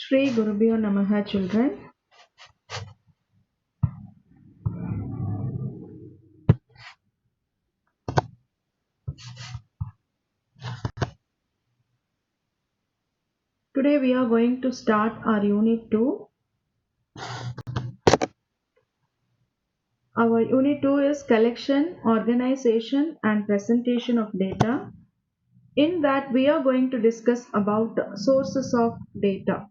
Shri Gurubhyo Namaha, children. Today we are going to start our Unit 2. Our Unit 2 is Collection, Organization and Presentation of Data. In that we are going to discuss about sources of data.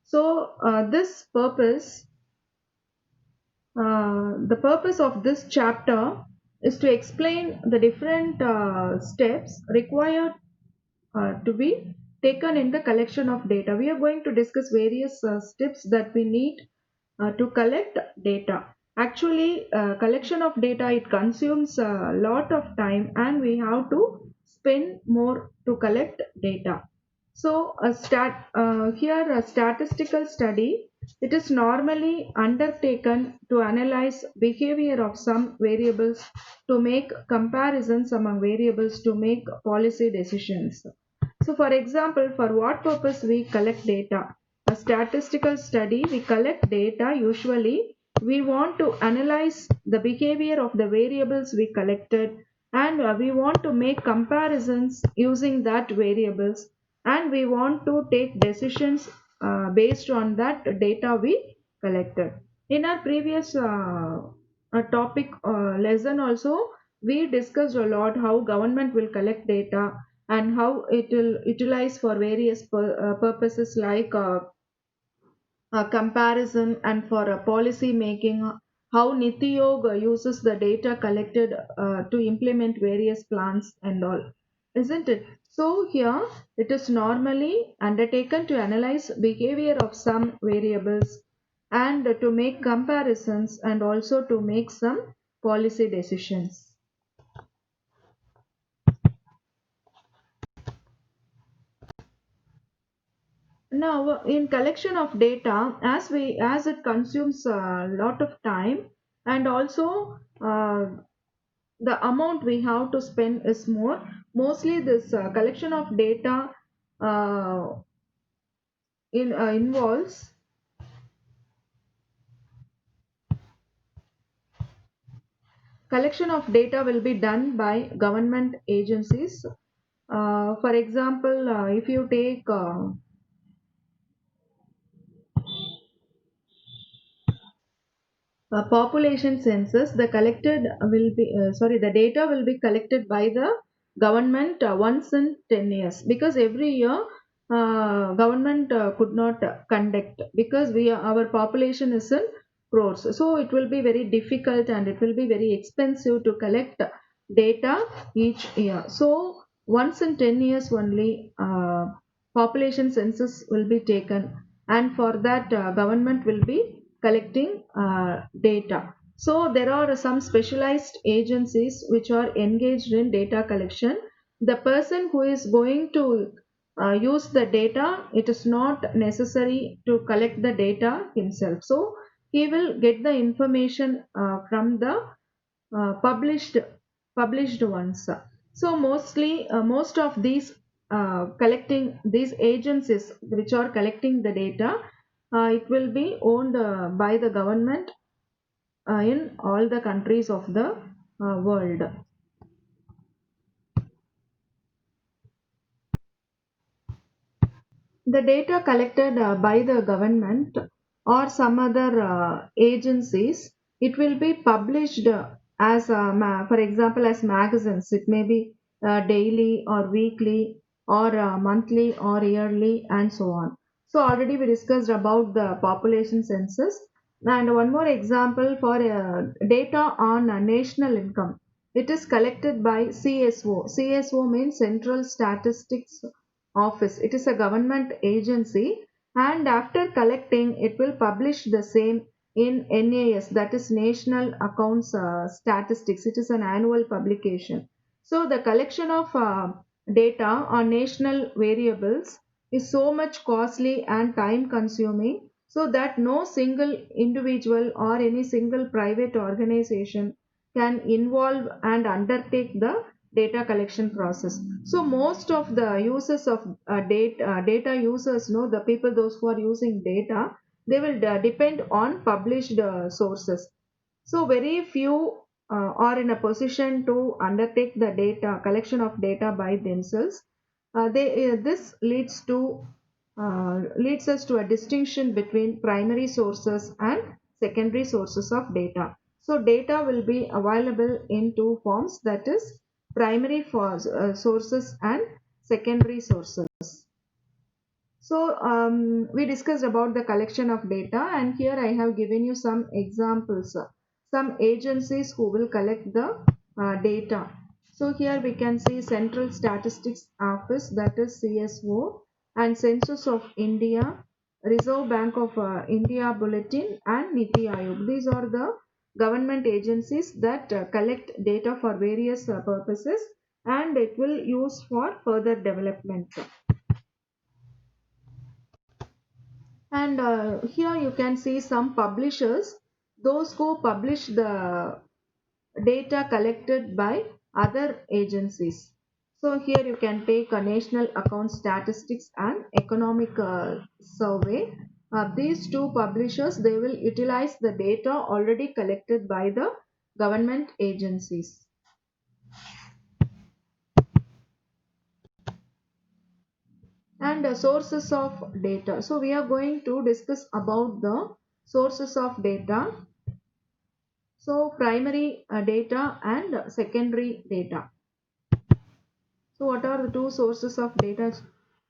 So the purpose of this chapter is to explain the different steps required to be taken in the collection of data. We are going to discuss various steps that we need to collect data. Actually, collection of data, it consumes a lot of time and we have to spend more to collect data. So here a statistical study, it is normally undertaken to analyze behavior of some variables, to make comparisons among variables, to make policy decisions. So for example, for what purpose we collect data? A statistical study, we collect data. Usually we want to analyze the behavior of the variables we collected, and we want to make comparisons using that variables, and we want to take decisions based on that data we collected. In our previous topic lesson also, we discussed a lot how government will collect data and how it will utilize for various purposes like comparison and for policy making, how Niti Aayog uses the data collected to implement various plans and all, isn't it? So here it is normally undertaken to analyze behavior of some variables and to make comparisons and also to make some policy decisions. Now, in collection of data, as it consumes a lot of time, and also the amount we have to spend is more. Mostly, this collection of data uh, involves collection of data will be done by government agencies. For example, if you take population census, the data will be collected by the government once in 10 years, because every year government could not conduct, because our population is in crores, so it will be very difficult and it will be very expensive to collect data each year. So once in 10 years only population census will be taken, and for that government will be collecting data. So there are some specialized agencies which are engaged in data collection. The person who is going to use the data, it is not necessary to collect the data himself. So he will get the information from the published ones. So most of these collecting these agencies which are collecting the data, it will be owned by the government in all the countries of the world. The data collected by the government or some other agencies, it will be published as for example as magazines. It may be daily or weekly or monthly or yearly and so on. So already we discussed about the population census, and one more example for data on national income. It is collected by CSO. CSO means Central Statistics Office. It is a government agency, and after collecting it will publish the same in NAS, that is National Accounts Statistics. It is an annual publication. So the collection of data on national variables is so much costly and time consuming, so that no single individual or any single private organization can involve and undertake the data collection process. So most of the users of data users, know the people those who are using data, they will depend on published sources. So very few are in a position to undertake the data collection of data by themselves. This leads us to a distinction between primary sources and secondary sources of data. So data will be available in two forms, that is primary sources and secondary sources. So we discussed about the collection of data, and here I have given you some examples, some agencies who will collect the data. So here we can see Central Statistics Office, that is CSO, and Census of India, Reserve Bank of India Bulletin, and Niti Aayog. These are the government agencies that collect data for various purposes, and it will use for further development. And here you can see some publishers, those who publish the data collected by other agencies. So here you can take a national account statistics and economic survey. These two publishers, they will utilize the data already collected by the government agencies. And sources of data. So we are going to discuss about the sources of data. So primary data and secondary data. So what are the two sources of data?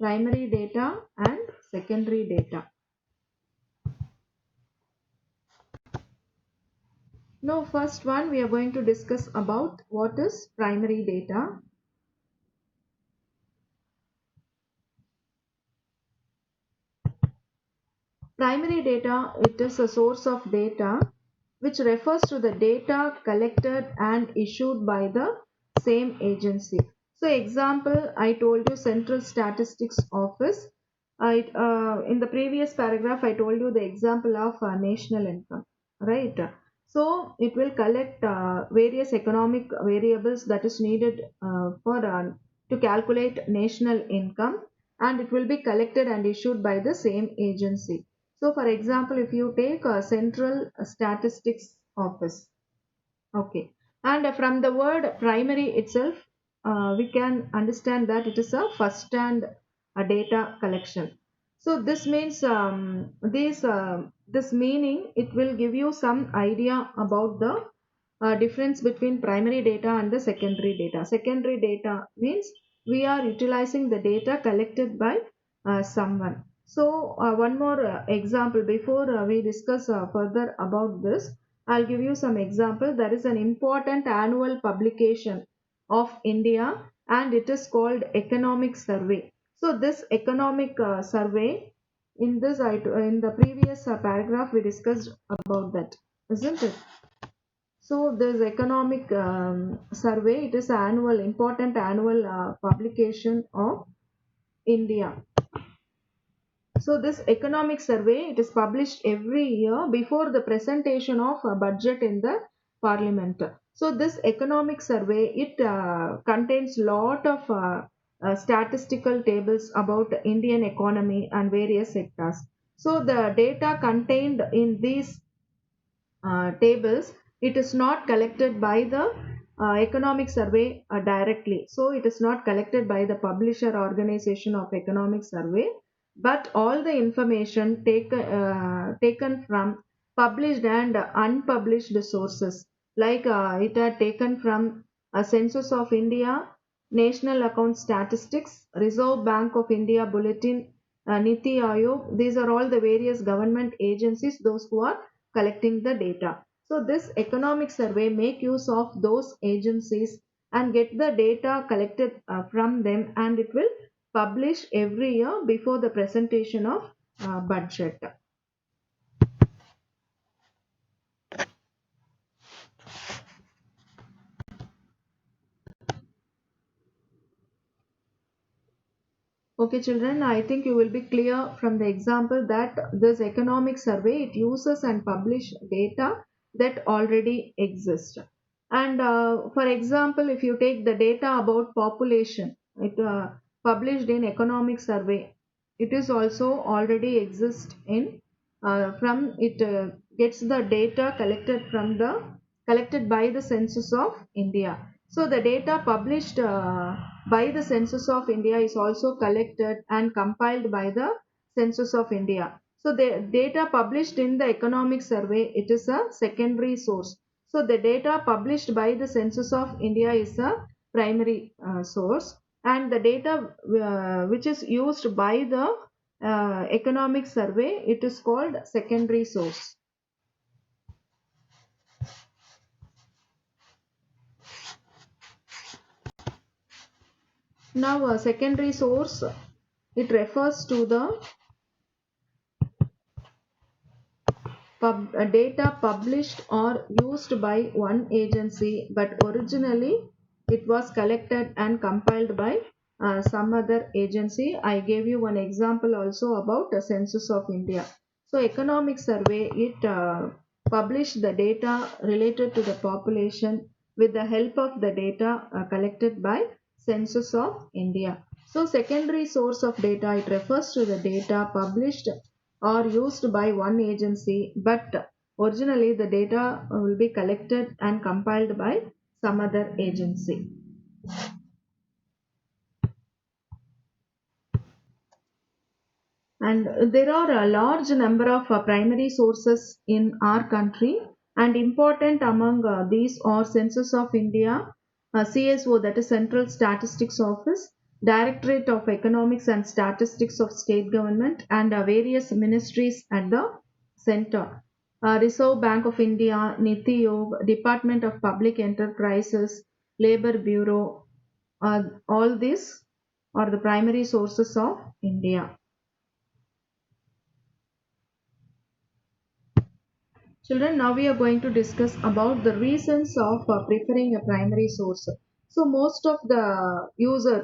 Primary data and secondary data. Now first one we are going to discuss about what is primary data. Primary data, it is a source of data which refers to the data collected and issued by the same agency. So example, I told you Central Statistics Office. In the previous paragraph, I told you the example of national income, right? So it will collect various economic variables that is needed for to calculate national income, and it will be collected and issued by the same agency. So for example, if you take a Central Statistics Office, okay, and from the word primary itself, we can understand that it is a first hand data collection. So this means this meaning, it will give you some idea about the difference between primary data and the secondary data. Secondary data means we are utilizing the data collected by someone. So one more example before we discuss further about this. I'll give you some example. There is an important annual publication of India, and it is called Economic Survey. So this economic survey, in the previous paragraph we discussed about that, isn't it? So this economic survey, it is annual, important annual publication of India. So this economic survey, it is published every year before the presentation of a budget in the parliament. So this economic survey, it contains lot of statistical tables about the Indian economy and various sectors. So the data contained in these tables, it is not collected by the economic survey directly. So it is not collected by the publisher organization of economic survey, but all the information taken from published and unpublished sources, like it are taken from a Census of India, National Account Statistics, Reserve Bank of India Bulletin, Niti Aayog. These are all the various government agencies, those who are collecting the data. So this economic survey make use of those agencies and get the data collected from them, and it will publish every year before the presentation of budget. Okay children, I think you will be clear from the example that this economic survey, it uses and publish data that already exist. And for example, if you take the data about population, it published in economic survey, it is also already exist in from it gets the data collected by the census of India. So the data published by the census of India is also collected and compiled by the census of India. So the data published in the economic survey, it is a secondary source. So the data published by the Census of India is a primary source, and the data which is used by the economic survey, it is called secondary source. Now a secondary source, it refers to the data published or used by one agency, but originally it was collected and compiled by some other agency. I gave you one example also about the Census of India. So economic survey, it published the data related to the population with the help of the data collected by Census of India. So secondary source of data, it refers to the data published or used by one agency, but originally the data will be collected and compiled by some other agency. And there are a large number of primary sources in our country, and important among these are Census of India, CSO, that is Central Statistics Office, Directorate of Economics and Statistics of State Government, and various ministries at the center. Reserve Bank of India, Niti Aayog, Department of Public Enterprises, Labor Bureau, all these are the primary sources of India. Children, now we are going to discuss about the reasons of preferring a primary source. So most of the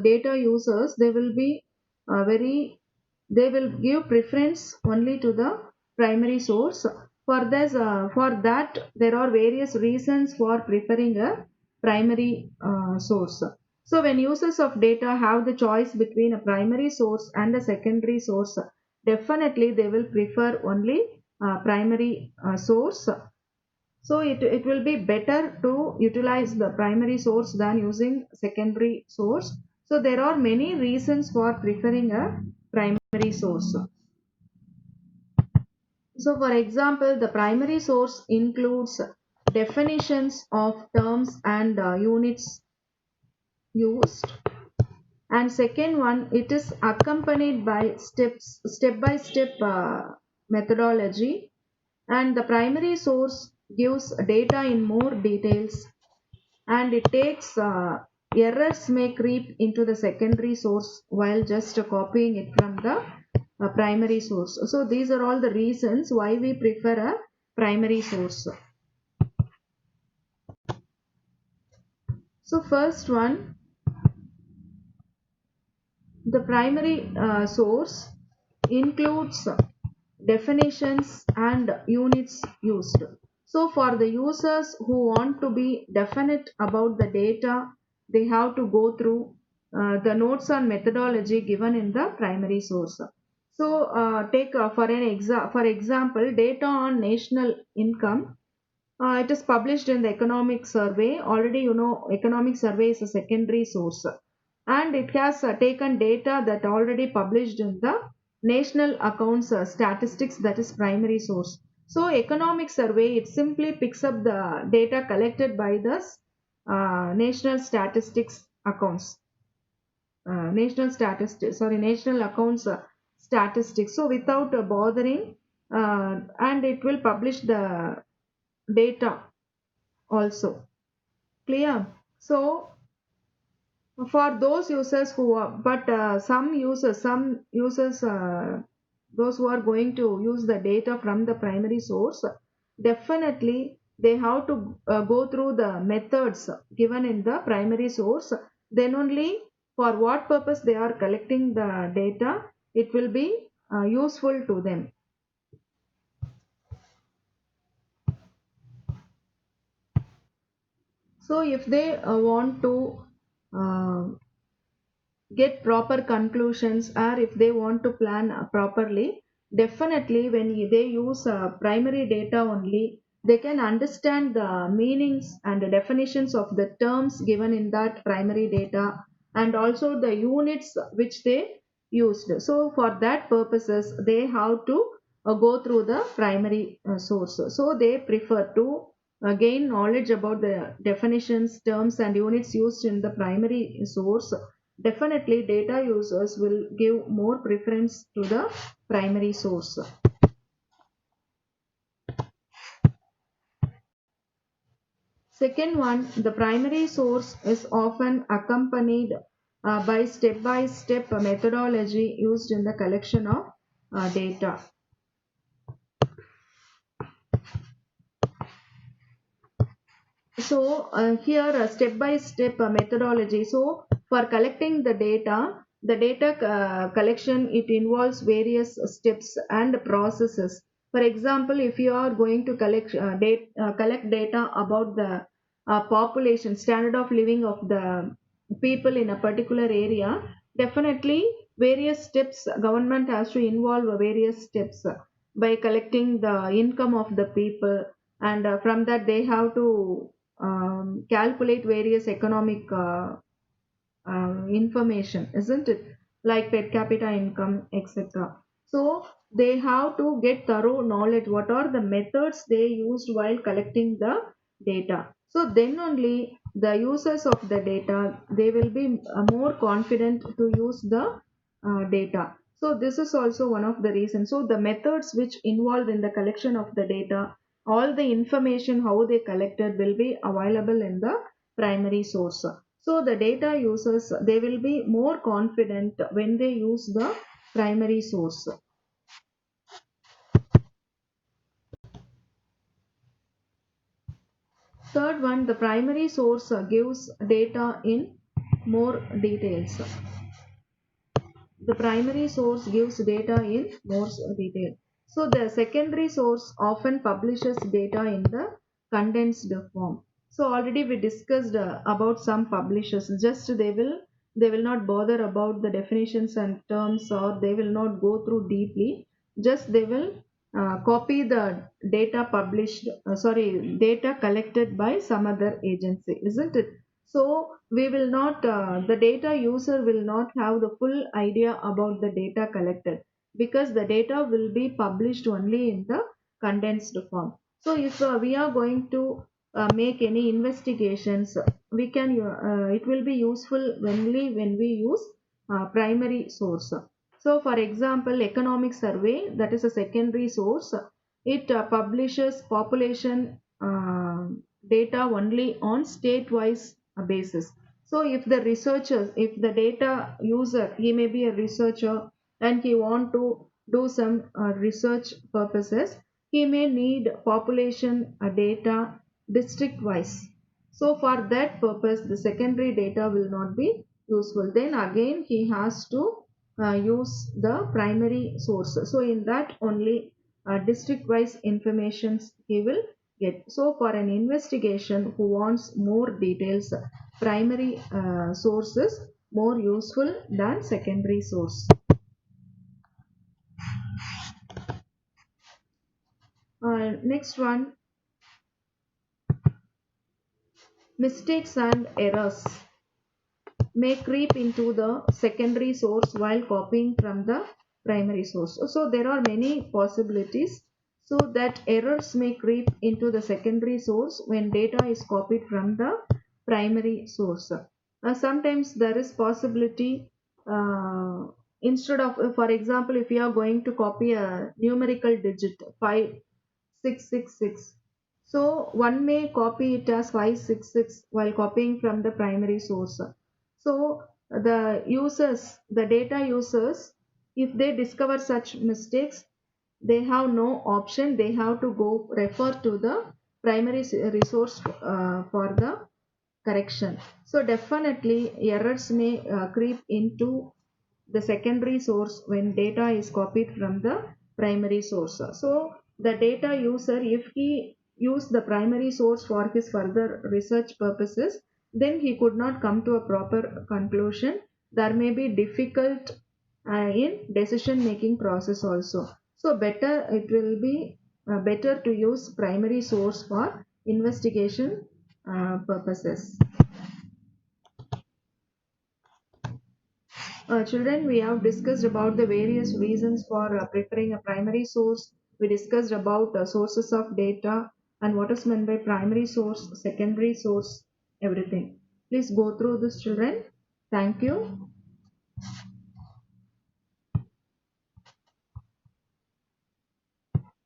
data users, they will be they will give preference only to the primary source. For that, there are various reasons for preferring a primary source. So when users of data have the choice between a primary source and a secondary source, definitely they will prefer only primary source. So it will be better to utilize the primary source than using secondary source. So there are many reasons for preferring a primary source. So for example, the primary source includes definitions of terms and units used. And second one, it is accompanied by step by step methodology, and the primary source gives data in more details, and it takes errors may creep into the secondary source while just copying it from the primary source. So these are all the reasons why we prefer a primary source. So first one, the primary source includes definitions and units used. So for the users who want to be definite about the data, they have to go through the notes on methodology given in the primary source. So take for example, data on national income. It is published in the economic survey. Already you know economic survey is a secondary source, and it has taken data that already published in the national accounts statistics, that is primary source. So economic survey, it simply picks up the data collected by the national statistics accounts, national accounts statistics. So without bothering, and it will publish the data also. Clear? So for those users who are, but some users, those who are going to use the data from the primary source, definitely they have to go through the methods given in the primary source. Then only for what purpose they are collecting the data, it will be useful to them. So if they want to uh, get proper conclusions, or if they want to plan properly, definitely when they use primary data only, they can understand the meanings and the definitions of the terms given in that primary data, and also the units which they used. So for that purposes they have to go through the primary source. So they prefer to gain knowledge about the definitions, terms and units used in the primary source. Definitely, data users will give more preference to the primary source. Second one, the primary source is often accompanied by step-by-step methodology used in the collection of data. So here a step-by-step methodology. So for collecting the data collection, it involves various steps and processes. For example, if you are going to collect data about the population, standard of living of the people in a particular area, definitely various steps government has to involve various steps by collecting the income of the people, and from that they have to calculate various economic information, isn't it? Like per capita income, etc. So they have to get thorough knowledge. What are the methods they used while collecting the data? So then only the users of the data, they will be more confident to use the data. So this is also one of the reasons. So the methods which involved in the collection of the data, all the information how they collected will be available in the primary source. So the data users, they will be more confident when they use the primary source. Third one, the primary source gives data in more details. The primary source gives data in more detail. So the secondary source often publishes data in the condensed form. So already we discussed about some publishers. Just they will not bother about the definitions and terms, or they will not go through deeply. Just they will copy the data data collected by some other agency, isn't it? So we will not, the data user will not have the full idea about the data collected, because the data will be published only in the condensed form. So if we are going to make any investigations, it will be useful only when we use primary source. So for example, economic survey, that is a secondary source. It publishes population data only on state-wise basis. So if the data user, he may be a researcher and he want to do some research purposes, he may need population data district wise. So for that purpose, the secondary data will not be useful. Then again, he has to use the primary source. So in that only district wise informations he will get. So for an investigation who wants more details, primary sources more useful than secondary source. Next one, mistakes and errors may creep into the secondary source while copying from the primary source. So there are many possibilities, so that errors may creep into the secondary source when data is copied from the primary source. Sometimes there is possibility, instead of, for example, if you are going to copy a numerical digit 5666, so one may copy it as 566 while copying from the primary source. So the data users, if they discover such mistakes, they have no option. They have to go refer to the primary resource for the correction. So definitely errors may creep into the secondary source when data is copied from the primary source. So the data user, if he use the primary source for his further research purposes, then he could not come to a proper conclusion. There may be difficult in decision making process also. So better it will be better to use primary source for investigation purposes. Children, we have discussed about the various reasons for preferring a primary source. We discussed about sources of data and what is meant by primary source, secondary source, everything. Please go through this, children. Thank you.